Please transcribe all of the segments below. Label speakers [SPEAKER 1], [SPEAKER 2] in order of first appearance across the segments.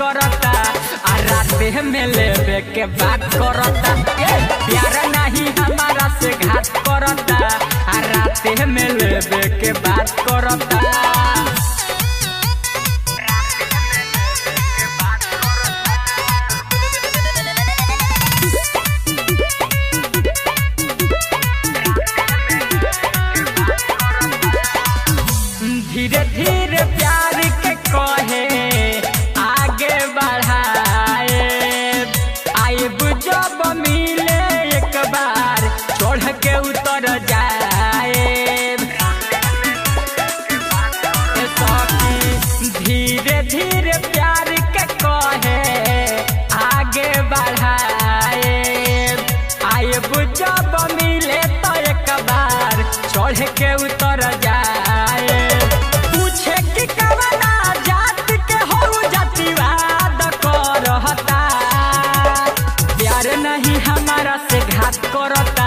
[SPEAKER 1] करता आ राते में लेवे के बात करता। प्यार नहीं हमारा से घात करता आ राते में लेवे के बात करता। धीरे धीरे प्यार के कहे आगे बढ़ाए आइब जब मिले एक बार चढ़ के उतर जाए। धीरे धीरे प्यार के कहे आगे बढ़ाए आइब जब मिले तो एक बार चढ़ के उतर जाए। हमारा से घात करता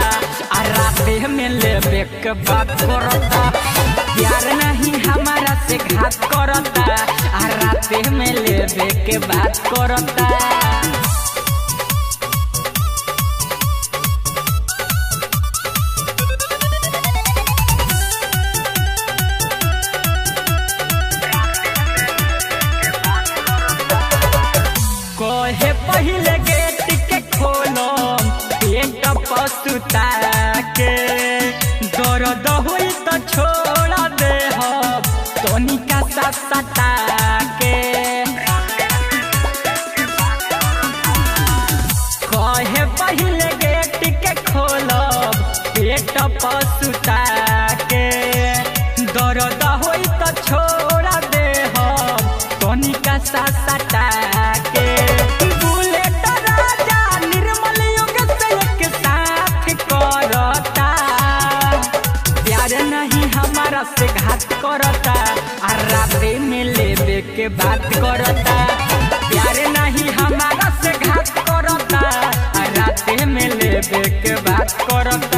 [SPEAKER 1] आ राते में लेवे के बात करता। प्यार नहीं हमारा से घात करता आ राते में लेवे के बात करता। कहे पहले गेट के खोलो पेट पसुता के दर्द हुई तो छोड़ दे हो तनिका सा सता के। कहे पहले गेट के खोलो पेट पसुता के दर्द हुई तो छोड़ दे हो तनिका सा सता के। हमारा से घात करता आ राते में लेवे के बात करता। प्यार नहीं हमारा से घात करता आ राते में लेवे के बात करता।